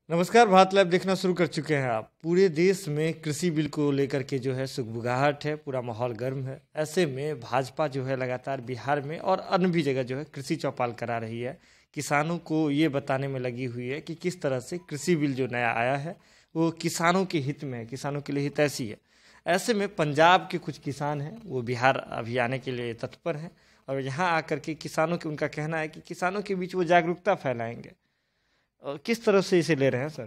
नमस्कार। भारत लाइव देखना शुरू कर चुके हैं आप। पूरे देश में कृषि बिल को लेकर के जो है सुगबुगाहट है, पूरा माहौल गर्म है। ऐसे में भाजपा जो है लगातार बिहार में और अन्य भी जगह जो है कृषि चौपाल करा रही है। किसानों को ये बताने में लगी हुई है कि किस तरह से कृषि बिल जो नया आया है वो किसानों के हित में है, किसानों के लिए हितैषी है। ऐसे में पंजाब के कुछ किसान हैं, वो बिहार अभी आने के लिए तत्पर हैं और यहाँ आकर के किसानों के उनका कहना है कि किसानों के बीच वो जागरूकता फैलाएंगे। किस तरह से इसे ले रहे हैं सर?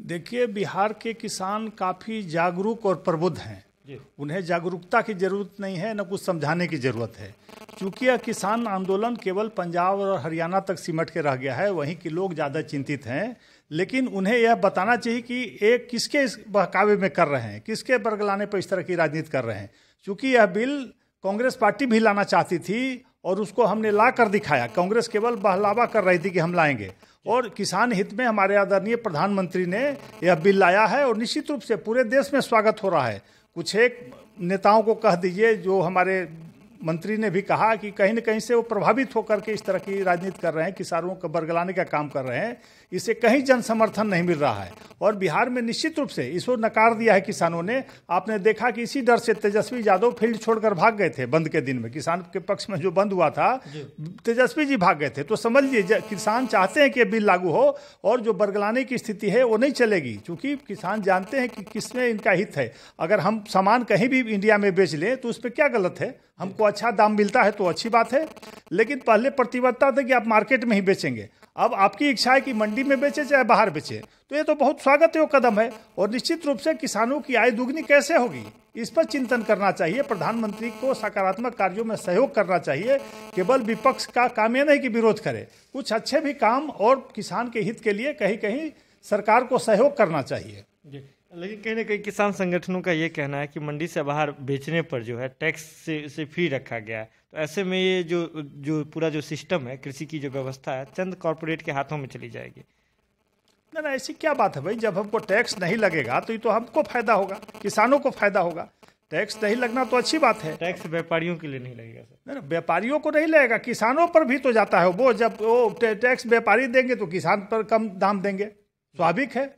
देखिए, बिहार के किसान काफ़ी जागरूक और प्रबुद्ध हैं। उन्हें जागरूकता की जरूरत नहीं है, न कुछ समझाने की जरूरत है। क्योंकि यह किसान आंदोलन केवल पंजाब और हरियाणा तक सिमट के रह गया है, वहीं के लोग ज़्यादा चिंतित हैं। लेकिन उन्हें यह बताना चाहिए कि एक किसके इस बहकावे में कर रहे हैं, किसके बरगलाने पर इस तरह की राजनीति कर रहे हैं। क्योंकि यह बिल कांग्रेस पार्टी भी लाना चाहती थी और उसको हमने ला कर दिखाया। कांग्रेस केवल बहलावा कर रही थी कि हम लाएंगे, और किसान हित में हमारे आदरणीय प्रधानमंत्री ने यह बिल लाया है और निश्चित रूप से पूरे देश में स्वागत हो रहा है। कुछ एक नेताओं को कह दीजिए, जो हमारे मंत्री ने भी कहा कि कहीं न कहीं से वो प्रभावित होकर के इस तरह की राजनीति कर रहे हैं, किसानों को बरगलाने का काम कर रहे हैं। इसे कहीं जन समर्थन नहीं मिल रहा है और बिहार में निश्चित रूप से इसको नकार दिया है किसानों ने। आपने देखा कि इसी डर से तेजस्वी यादव फील्ड छोड़कर भाग गए थे बंद के दिन में। किसान के पक्ष में जो बंद हुआ था, तेजस्वी जी भाग गए थे। तो समझ लीजिए, किसान चाहते हैं कि ये बिल लागू हो और जो बरगलाने की स्थिति है वो नहीं चलेगी, क्योंकि किसान जानते हैं कि किसमें इनका हित है। अगर हम सामान कहीं भी इंडिया में बेच लें तो उसमें क्या गलत है? हमको अच्छा दाम मिलता है तो अच्छी बात है। लेकिन पहले प्रतिबद्धता थी कि आप मार्केट में ही बेचेंगे। अब आपकी इच्छा है कि मंडी में बेचे चाहे बाहर बेचे, तो ये तो बहुत स्वागत है कदम है। और निश्चित रूप से किसानों की आय दुगनी कैसे होगी, इस पर चिंतन करना चाहिए। प्रधानमंत्री को सकारात्मक कार्यों में सहयोग करना चाहिए। केवल विपक्ष का काम यह नहीं कि विरोध करे, कुछ अच्छे भी काम और किसान के हित के लिए कहीं कहीं सरकार को सहयोग करना चाहिए। लेकिन कहीं ना कहीं किसान संगठनों का ये कहना है कि मंडी से बाहर बेचने पर जो है टैक्स से फ्री रखा गया है। तो ऐसे में ये जो पूरा जो सिस्टम है, कृषि की जो व्यवस्था है, चंद कॉरपोरेट के हाथों में चली जाएगी। ना ऐसी क्या बात है भाई? जब हमको टैक्स नहीं लगेगा तो ये तो हमको फायदा होगा, किसानों को फायदा होगा। टैक्स नहीं लगना तो अच्छी बात है। टैक्स व्यापारियों के लिए नहीं लगेगा सर? ना, व्यापारियों को नहीं लगेगा, किसानों पर भी तो जाता है वो। जब वो टैक्स व्यापारी देंगे तो किसान पर कम दाम देंगे, स्वाभाविक है।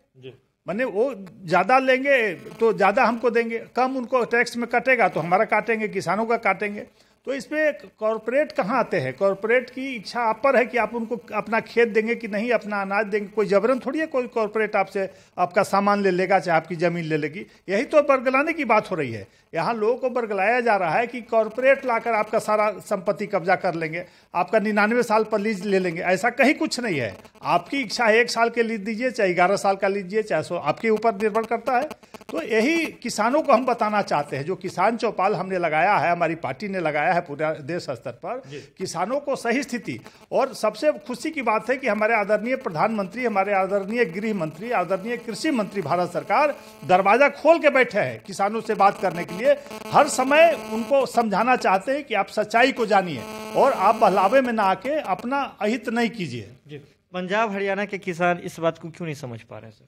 माने वो ज़्यादा लेंगे तो ज़्यादा हमको देंगे, कम उनको टैक्स में कटेगा तो हमारा काटेंगे, किसानों का काटेंगे। तो इसमें कॉरपोरेट कहाँ आते हैं? कॉरपोरेट की इच्छा आप पर है कि आप उनको अपना खेत देंगे कि नहीं, अपना अनाज देंगे। कोई जबरन थोड़ी है कोई कॉरपोरेट आपसे आपका सामान ले लेगा, चाहे आपकी ज़मीन ले लेगी। यही तो बरगलाने की बात हो रही है। यहाँ लोगों को बरगलाया जा रहा है कि कॉरपोरेट लाकर आपका सारा संपत्ति कब्जा कर लेंगे, आपका 99 साल पर लीज ले लेंगे। ऐसा कहीं कुछ नहीं है। आपकी इच्छा है 1 साल के लीज दीजिए, चाहे 11 साल का लीजिए, चाहे 100, आपके ऊपर निर्भर करता है। तो यही किसानों को हम बताना चाहते हैं। जो किसान चौपाल हमने लगाया है, हमारी पार्टी ने लगाया है पूरे देश स्तर पर, किसानों को सही स्थिति। और सबसे खुशी की बात है कि हमारे आदरणीय प्रधानमंत्री, हमारे आदरणीय गृह मंत्री, आदरणीय कृषि मंत्री भारत सरकार दरवाजा खोल के बैठे हैं किसानों से बात करने के लिए। हर समय उनको समझाना चाहते हैं कि आप सच्चाई को जानिए और आप बहलावे में ना आके अपना अहित नहीं कीजिए। पंजाब हरियाणा के किसान इस बात को क्यों नहीं समझ पा रहे सर?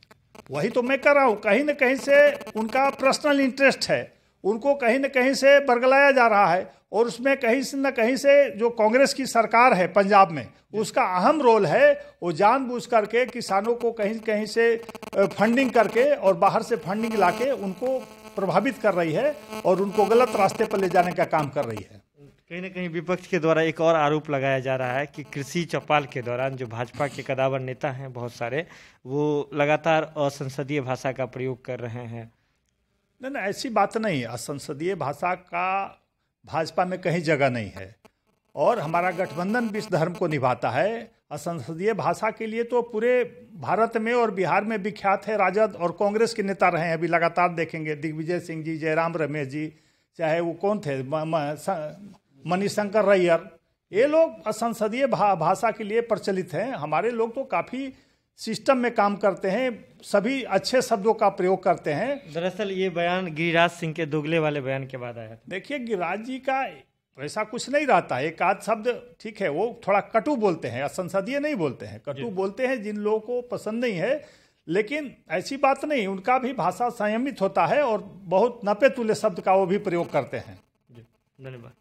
वही तो मैं कर रहा हूँ। कहीं न कहीं से उनका पर्सनल इंटरेस्ट है, उनको कहीं न कहीं से बरगलाया जा रहा है। और उसमें कहीं से न कहीं से जो कांग्रेस की सरकार है पंजाब में, उसका अहम रोल है। वो जानबूझ करके किसानों को कहीं कहीं से फंडिंग करके और बाहर से फंडिंग लाके उनको प्रभावित कर रही है और उनको गलत रास्ते पर ले जाने का काम कर रही है। कहीं ना कहीं विपक्ष के द्वारा एक और आरोप लगाया जा रहा है कि कृषि चौपाल के दौरान जो भाजपा के कदावर नेता हैं बहुत सारे, वो लगातार असंसदीय भाषा का प्रयोग कर रहे हैं। नहीं, ऐसी बात नहीं है। असंसदीय भाषा का भाजपा में कहीं जगह नहीं है और हमारा गठबंधन भी इस धर्म को निभाता है। असंसदीय भाषा के लिए तो पूरे भारत में और बिहार में विख्यात है। राजद और कांग्रेस के नेता रहे हैं, अभी लगातार देखेंगे। दिग्विजय सिंह जी, जयराम रमेश जी, चाहे वो कौन थे, मणिशंकर रैयर, ये लोग असंसदीय भाषा के लिए प्रचलित हैं। हमारे लोग तो काफ़ी सिस्टम में काम करते हैं, सभी अच्छे शब्दों का प्रयोग करते हैं। दरअसल ये बयान गिरिराज सिंह के दोगले वाले बयान के बाद आया था। देखिए, गिरिराज जी का ऐसा कुछ नहीं रहता। एक आध शब्द ठीक है, वो थोड़ा कटु बोलते हैं, असंसदीय नहीं बोलते हैं, कटु बोलते हैं जिन लोगों को पसंद नहीं है। लेकिन ऐसी बात नहीं, उनका भी भाषा संयमित होता है और बहुत नपे तुले शब्द का वो भी प्रयोग करते हैं। धन्यवाद।